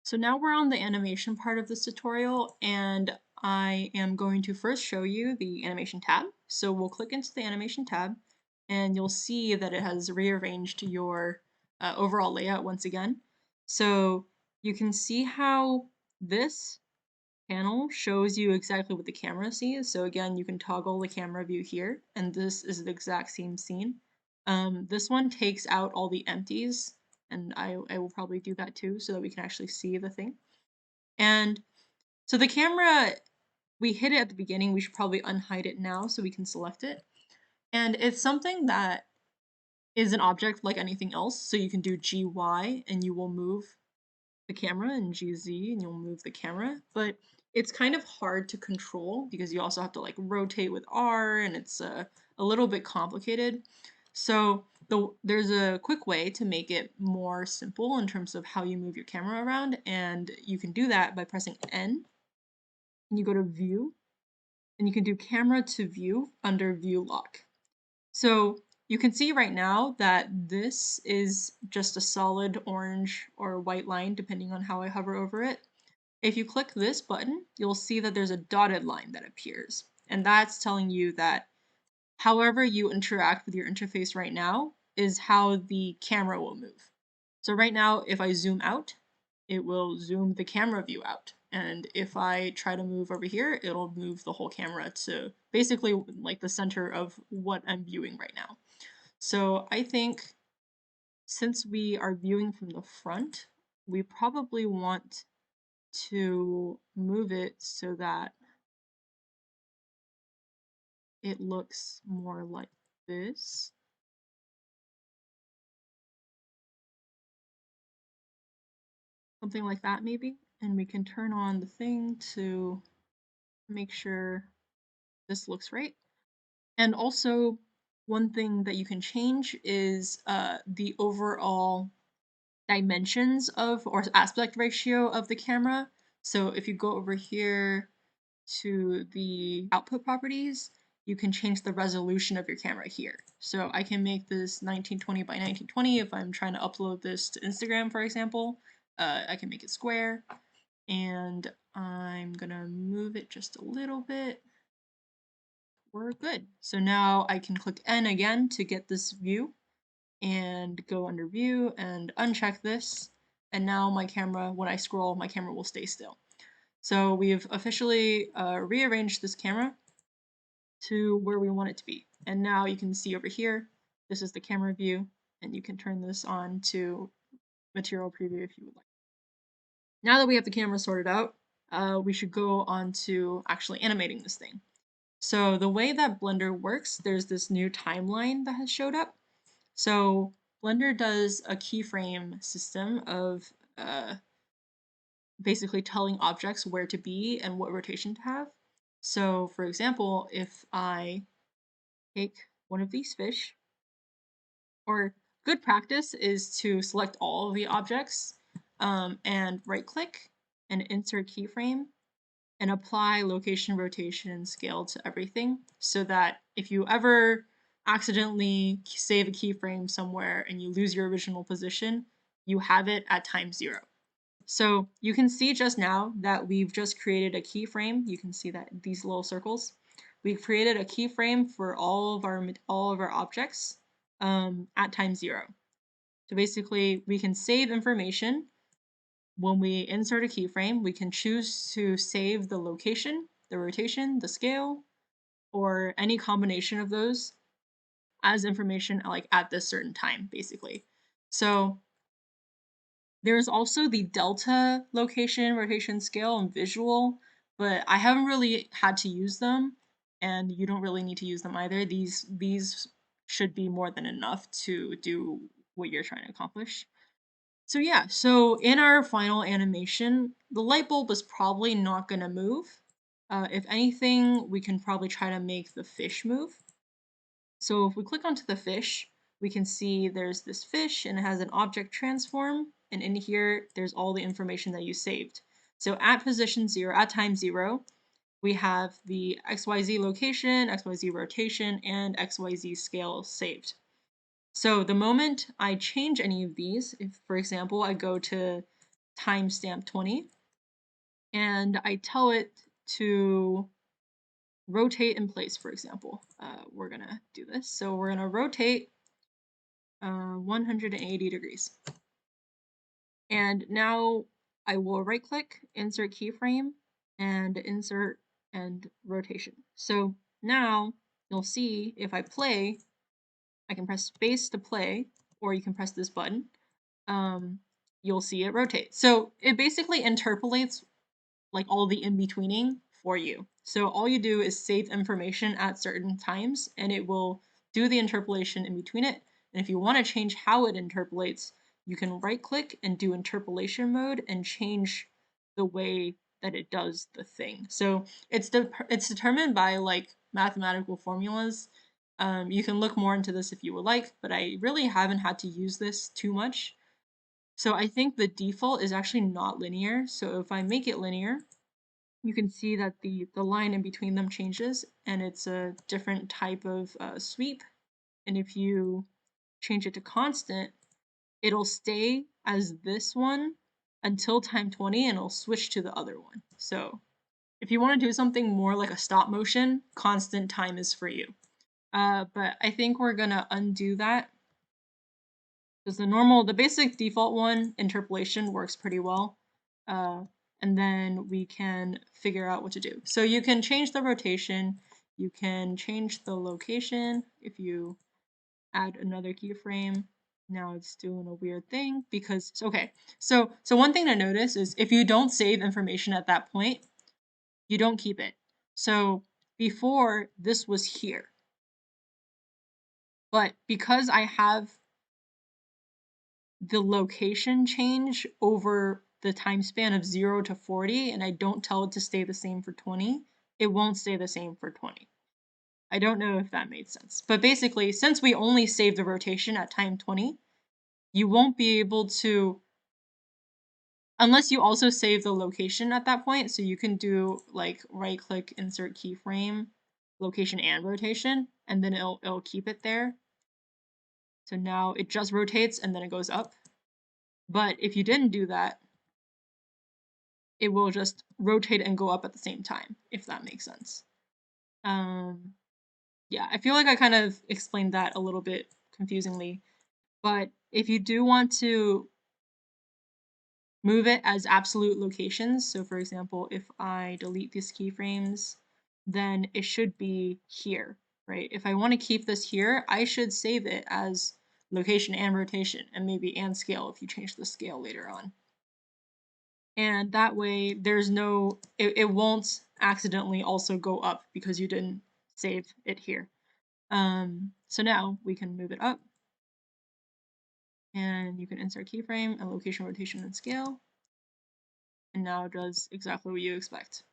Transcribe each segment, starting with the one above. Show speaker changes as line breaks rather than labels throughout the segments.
So now we're on the animation part of this tutorial, and I am going to first show you the animation tab. So we'll click into the animation tab, and you'll see that it has rearranged your overall layout once again. So you can see how this panel shows you exactly what the camera sees. So again, you can toggle the camera view here, and this is the exact same scene. This one takes out all the empties, and I will probably do that too so that we can actually see the thing. And so the camera, we hid it at the beginning, we should probably unhide it now so we can select it. And it's something that is an object like anything else, so you can do GY and you will move the camera, and GZ and you'll move the camera, but it's kind of hard to control because you also have to like rotate with R, and it's a little bit complicated. So there's a quick way to make it more simple in terms of how you move your camera around, and you can do that by pressing N, and you go to View, and you can do Camera to View under View Lock. So you can see right now that this is just a solid orange or white line depending on how I hover over it. If you click this button, you'll see that there's a dotted line that appears, and that's telling you that however you interact with your interface right now is how the camera will move. So right now, if I zoom out, it will zoom the camera view out. And if I try to move over here, it'll move the whole camera to basically like the center of what I'm viewing right now. So I think since we are viewing from the front, we probably want to move it so that it looks more like this. Something like that maybe. And we can turn on the thing to make sure this looks right. And also, one thing that you can change is the overall dimensions of, or aspect ratio of the camera. So if you go over here to the output properties, you can change the resolution of your camera here. So I can make this 1920 by 1920 if I'm trying to upload this to Instagram, for example. I can make it square, and I'm gonna move it just a little bit. We're good. So now I can click N again to get this view, and go under view and uncheck this. And now my camera, when I scroll, my camera will stay still. So we've officially rearranged this camera to where we want it to be. And now you can see over here, this is the camera view, and you can turn this on to material preview if you would like. Now that we have the camera sorted out, we should go on to actually animating this thing. So the way that Blender works, there's this new timeline that has showed up. So Blender does a keyframe system of basically telling objects where to be and what rotation to have. So for example, if I take one of these fish, or good practice is to select all of the objects and right click and insert keyframe and apply location, rotation, and scale to everything, so that if you ever accidentally save a keyframe somewhere and you lose your original position, you have it at time 0. So you can see just now that we've just created a keyframe. You can see that these little circles. We've created a keyframe for all of our objects at time 0. So basically, we can save information. When we insert a keyframe, we can choose to save the location, the rotation, the scale, or any combination of those as information like at this certain time, basically. So there's also the delta location, rotation, scale, and visual, but I haven't really had to use them, and you don't really need to use them either. These should be more than enough to do what you're trying to accomplish. So yeah, so in our final animation, the light bulb is probably not going to move. If anything, we can probably try to make the fish move. So if we click onto the fish, we can see there's this fish and it has an object transform, and in here, there's all the information that you saved. So at position 0, at time 0, we have the XYZ location, XYZ rotation, and XYZ scale saved. So the moment I change any of these, if for example I go to timestamp 20, and I tell it to rotate in place, for example. We're gonna do this. So we're gonna rotate 180 degrees. And now I will right click, insert keyframe, and insert and rotation. So now you'll see if I play, I can press space to play, or you can press this button. You'll see it rotate. So it basically interpolates like all the in-betweening for you. So all you do is save information at certain times and it will do the interpolation in between it. And if you want to change how it interpolates, you can right click and do interpolation mode and change the way that it does the thing. So it's determined by like mathematical formulas. You can look more into this if you would like, but I really haven't had to use this too much. So I think the default is actually not linear. So if I make it linear, you can see that the line in between them changes and it's a different type of sweep. And if you change it to constant, it'll stay as this one until time 20 and it'll switch to the other one. So if you want to do something more like a stop motion, constant time is for you. But I think we're gonna undo that because the basic default one, interpolation, works pretty well. And then we can figure out what to do. So you can change the rotation, you can change the location if you add another keyframe. Now it's doing a weird thing because, okay, so one thing to notice is if you don't save information at that point, you don't keep it. So before this was here, but because I have the location change over the time span of 0 to 40 and I don't tell it to stay the same for 20, it won't stay the same for 20. I don't know if that made sense. But basically, since we only save the rotation at time 20, you won't be able to, unless you also save the location at that point, so you can do like right click, insert keyframe, location and rotation, and then it'll keep it there. So now it just rotates and then it goes up. But if you didn't do that, it will just rotate and go up at the same time, if that makes sense. Yeah, I feel like I kind of explained that a little bit confusingly, but if you do want to move it as absolute locations, so for example, if I delete these keyframes, then it should be here, right? If I want to keep this here, I should save it as location and rotation, and maybe and scale if you change the scale later on. And that way there's no, it won't accidentally also go up because you didn't save it here. So now we can move it up and you can insert keyframe and location, rotation, and scale. And now it does exactly what you expect.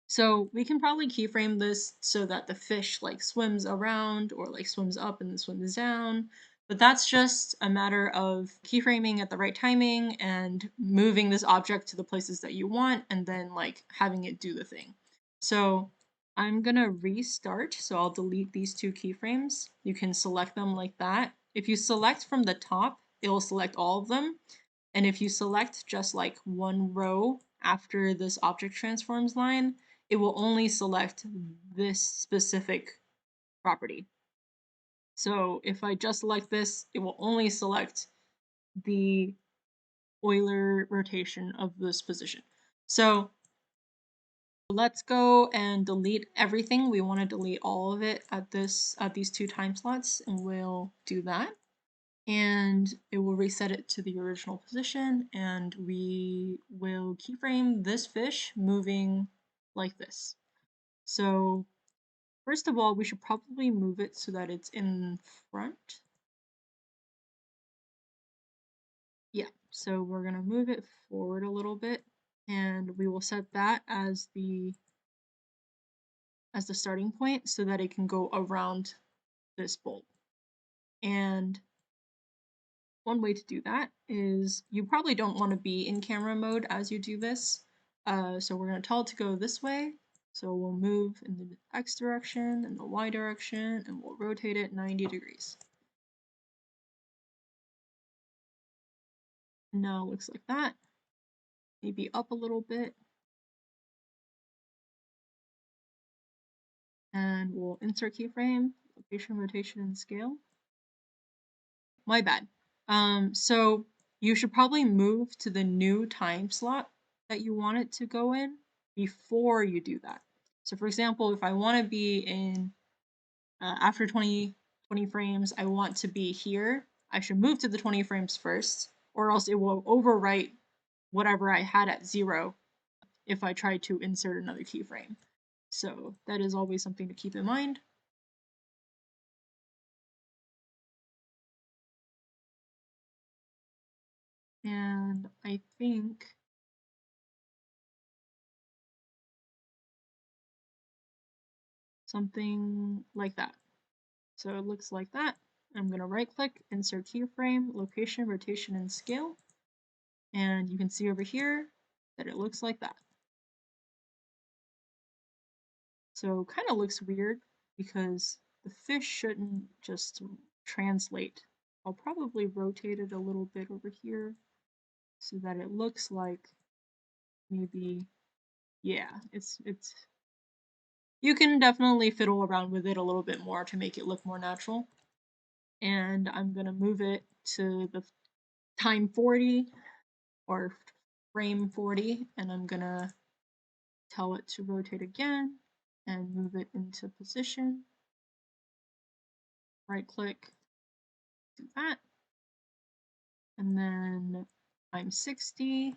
So we can probably keyframe this so that the fish like swims around or like swims up and then swims down. But that's just a matter of keyframing at the right timing and moving this object to the places that you want and then like having it do the thing. So I'm gonna restart. So I'll delete these two keyframes. You can select them like that. If you select from the top, it'll select all of them. And if you select just like one row after this object transforms line, it will only select this specific property. So if I just select this, it will only select the Euler rotation of this position. So let's go and delete everything. We want to delete all of it at these two time slots, and we'll do that. And it will reset it to the original position, and we will keyframe this fish moving like this. So first of all, we should probably move it so that it's in front. Yeah, so we're gonna move it forward a little bit, and we will set that as the starting point so that it can go around this bolt. And one way to do that is you probably don't want to be in camera mode as you do this. So we're going to tell it to go this way. So we'll move in the X direction and the Y direction, and we'll rotate it 90 degrees. Now it looks like that. maybe up a little bit. And we'll insert keyframe, location, rotation, and scale. My bad. So you should probably move to the new time slot that you want it to go in before you do that. So for example, if I want to be in after 20 frames, I want to be here, I should move to the 20 frames first, or else it will overwrite whatever I had at 0 if I try to insert another keyframe. So that is always something to keep in mind. And I think something like that. So it looks like that. I'm going to right click, insert keyframe, location, rotation, and scale. And you can see over here that it looks like that. So kind of looks weird because the fish shouldn't just translate. I'll probably rotate it a little bit over here so that it looks like maybe, yeah, it's you can definitely fiddle around with it a little bit more to make it look more natural. And I'm gonna move it to the time 40 or frame 40, and I'm gonna tell it to rotate again and move it into position. Right click, do that. And then time 60,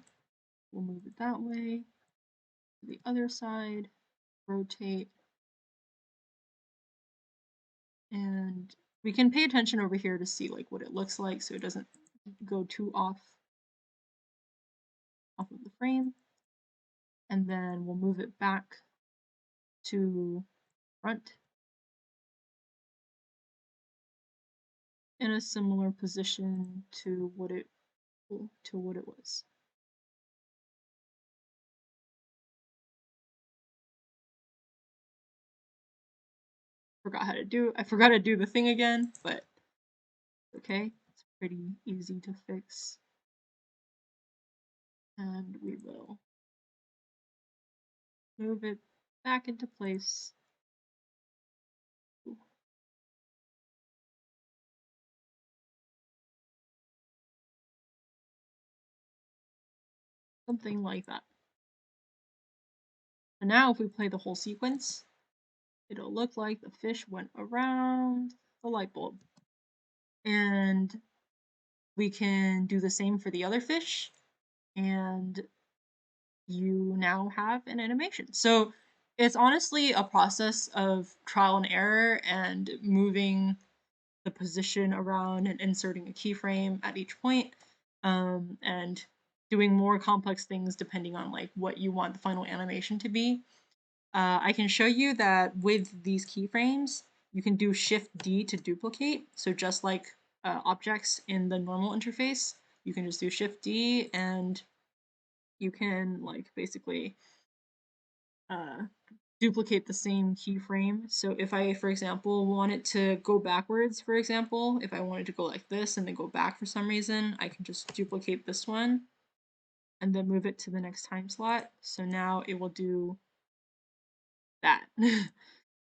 we'll move it that way. To the other side, rotate. And we can pay attention over here to see like what it looks like so it doesn't go too off of the frame. And then we'll move it back to front in a similar position to what it was. I forgot to do the thing again, but okay, it's pretty easy to fix. And we will move it back into place. Something like that. And now if we play the whole sequence, it'll look like the fish went around the light bulb. And we can do the same for the other fish, and you now have an animation. So it's honestly a process of trial and error and moving the position around and inserting a keyframe at each point, and doing more complex things depending on like what you want the final animation to be. I can show you that with these keyframes, you can do Shift D to duplicate. So just like objects in the normal interface, you can just do Shift D and you can like basically duplicate the same keyframe. So if I, for example, wanted to go backwards, for example, if I wanted to go like this and then go back for some reason, I can just duplicate this one and then move it to the next time slot. So now it will do that.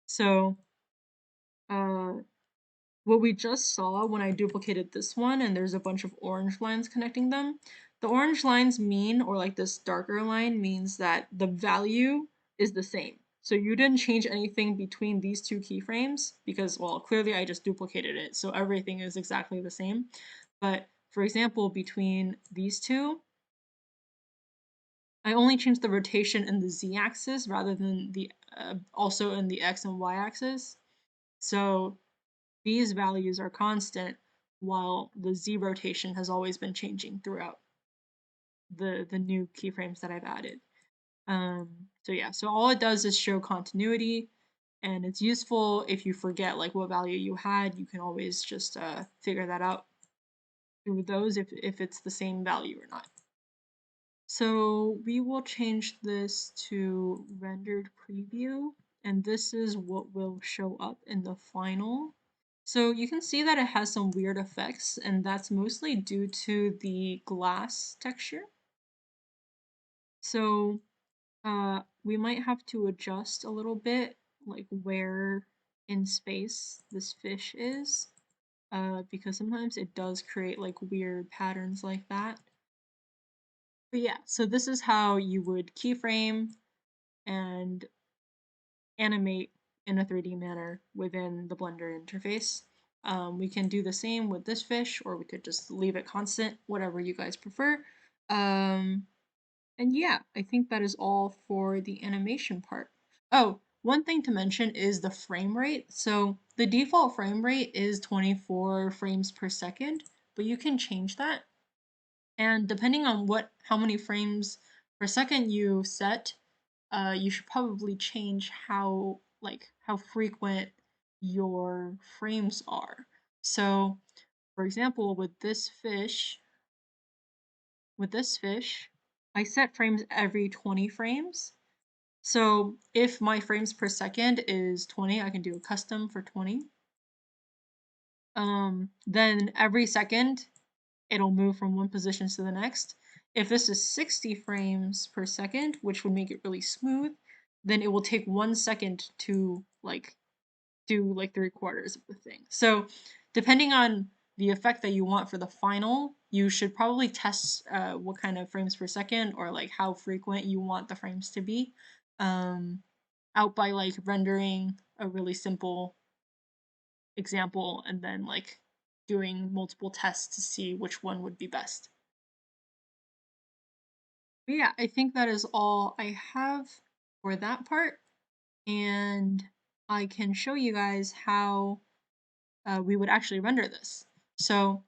So what we just saw when I duplicated this one and there's a bunch of orange lines connecting them, the orange lines mean, or like this darker line means that the value is the same. So you didn't change anything between these two keyframes because, well, clearly I just duplicated it, so everything is exactly the same. But for example, between these two, I only changed the rotation in the z-axis rather than the also in the x and y-axis. So these values are constant while the Z rotation has always been changing throughout the new keyframes that I've added. So yeah, so all it does is show continuity, and it's useful if you forget like what value you had, you can always just figure that out through those if it's the same value or not. So we will change this to rendered preview, and this is what will show up in the final. So you can see that it has some weird effects, and that's mostly due to the glass texture. So we might have to adjust a little bit, like where in space this fish is, because sometimes it does create like weird patterns like that. But yeah, so this is how you would keyframe and animate in a 3D manner within the Blender interface. We can do the same with this fish, or we could just leave it constant, whatever you guys prefer. Um, and yeah, I think that is all for the animation part. Oh, one thing to mention is the frame rate. So the default frame rate is 24 frames per second, but you can change that. And depending on how many frames per second you set, you should probably change how frequent your frames are. So, for example, with this fish, I set frames every 20 frames. So if my frames per second is 20, I can do a custom for 20. Then every second, it'll move from one position to the next. If this is 60 frames per second, which would make it really smooth, then it will take 1 second to do like 3/4 of the thing. So depending on the effect that you want for the final, you should probably test what kind of frames per second or like how frequent you want the frames to be um, out by like rendering a really simple example and then like doing multiple tests to see which one would be best. But yeah, I think that is all I have for that part, and I can show you guys how we would actually render this. So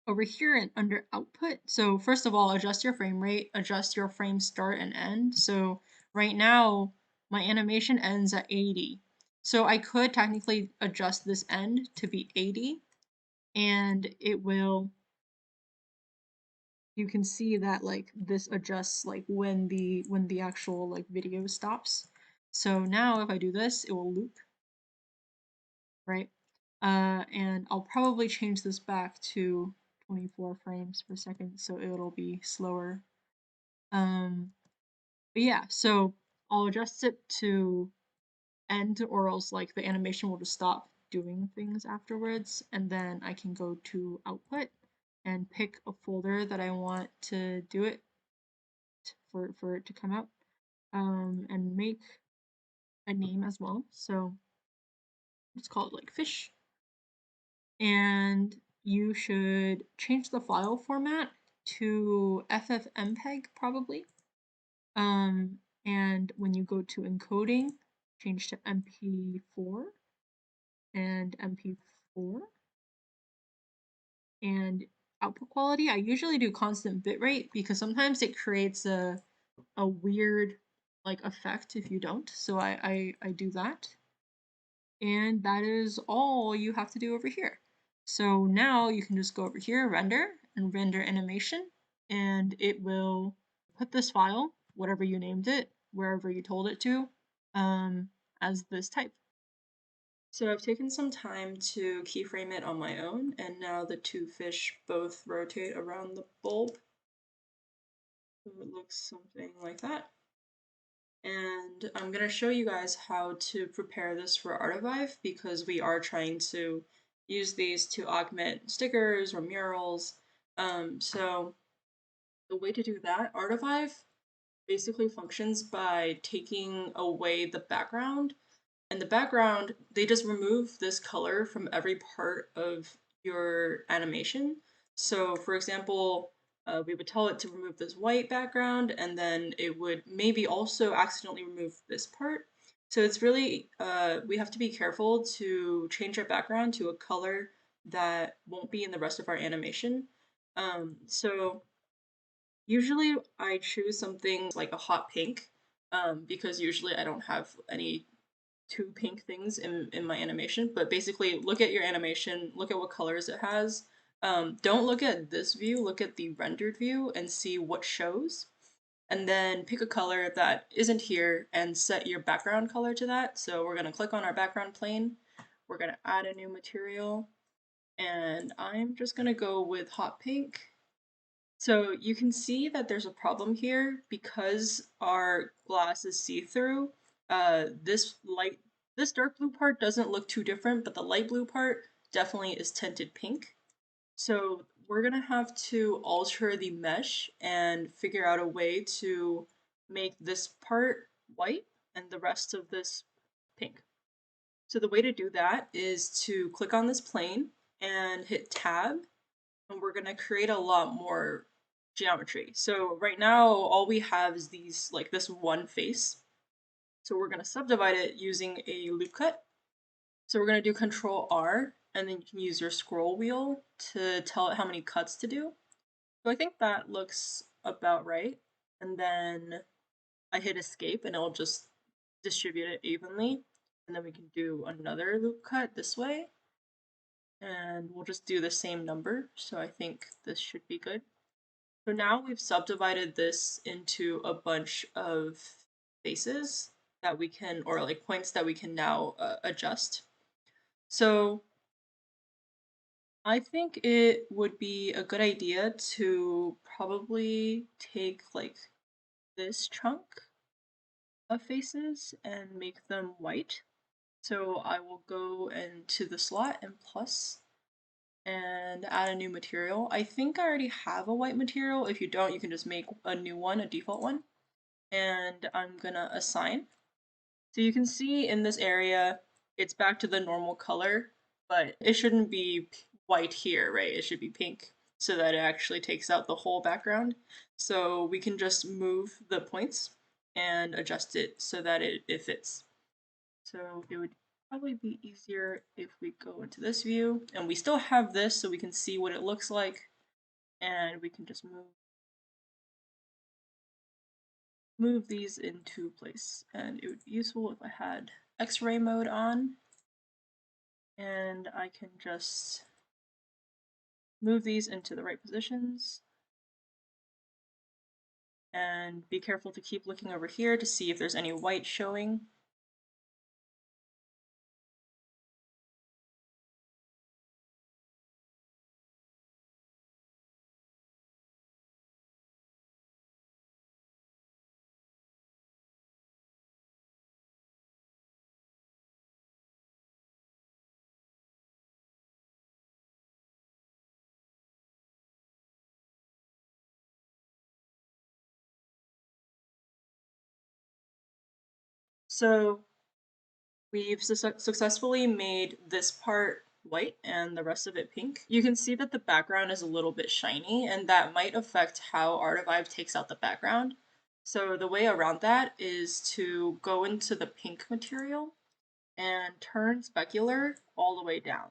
over here and under output, so first of all, adjust your frame rate, adjust your frame start and end. So right now, my animation ends at 80. So I could technically adjust this end to be 80, and it will, you can see that like this adjusts like when the actual like video stops. So now if I do this, it will loop, right? And I'll probably change this back to 24 frames per second so it'll be slower. But yeah, so I'll adjust it to end or else like the animation will just stop doing things afterwards, and then I can go to output and pick a folder that I want to do it for it to come out, and make a name as well. So let's call it like fish. And you should change the file format to FFmpeg probably. And when you go to encoding, change to MP4 and MP4. And output quality, I usually do constant bitrate because sometimes it creates a weird like effect if you don't. So I do that. And that is all you have to do over here. So now you can just go over here, render, and render animation, and it will put this file, whatever you named it, wherever you told it to, as this type. So I've taken some time to keyframe it on my own, and now the two fish both rotate around the bulb. So it looks something like that. And I'm going to show you guys how to prepare this for Artivive because we are trying to use these to augment stickers or murals. So the way to do that, Artivive basically functions by taking away the background. And the background, they just remove this color from every part of your animation. So for example, we would tell it to remove this white background, and then it would maybe also accidentally remove this part. So it's really, we have to be careful to change our background to a color that won't be in the rest of our animation. So usually I choose something like a hot pink, because usually I don't have any two pink things in my animation, but basically look at your animation, look at what colors it has. Don't look at this view, look at the rendered view and see what shows. And then pick a color that isn't here and set your background color to that. So we're gonna click on our background plane. We're gonna add a new material, and I'm just gonna go with hot pink. So you can see that there's a problem here because our glass is see-through. This dark blue part doesn't look too different, but the light blue part definitely is tinted pink. So we're gonna have to alter the mesh and figure out a way to make this part white and the rest of this pink. So the way to do that is to click on this plane and hit tab, and we're gonna create a lot more geometry. So right now, all we have is these, like this one face. So we're gonna subdivide it using a loop cut. So we're gonna do Control R, and then you can use your scroll wheel to tell it how many cuts to do. So I think that looks about right. And then I hit escape and it'll just distribute it evenly. And then we can do another loop cut this way. And we'll just do the same number. So I think this should be good. So now we've subdivided this into a bunch of faces that we can, or like points that we can now adjust. So I think it would be a good idea to probably take like this chunk of faces and make them white. So I will go into the slot and plus and add a new material. I think I already have a white material. If you don't, you can just make a new one, a default one. And I'm gonna assign. So you can see in this area, it's back to the normal color, but it shouldn't be white here, right? It should be pink so that it actually takes out the whole background. So we can just move the points and adjust it so that it fits. So it would probably be easier if we go into this view, and we still have this so we can see what it looks like, and we can just move these into place. And it would be useful if I had X-ray mode on, and I can just move these into the right positions. And be careful to keep looking over here to see if there's any white showing. So we've successfully made this part white and the rest of it pink. You can see that the background is a little bit shiny, and that might affect how Artivive takes out the background. So the way around that is to go into the pink material and turn specular all the way down.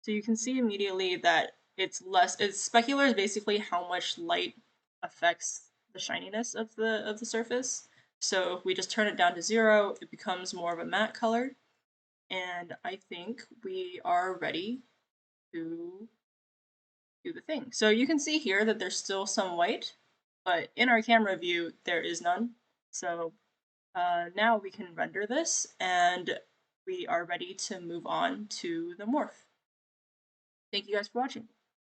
So you can see immediately that specular is basically how much light affects the shininess of the surface. So if we just turn it down to 0, it becomes more of a matte color. And I think we are ready to do the thing. So you can see here that there's still some white, but in our camera view, there is none. So now we can render this, and we are ready to move on to the morph. Thank you guys for watching.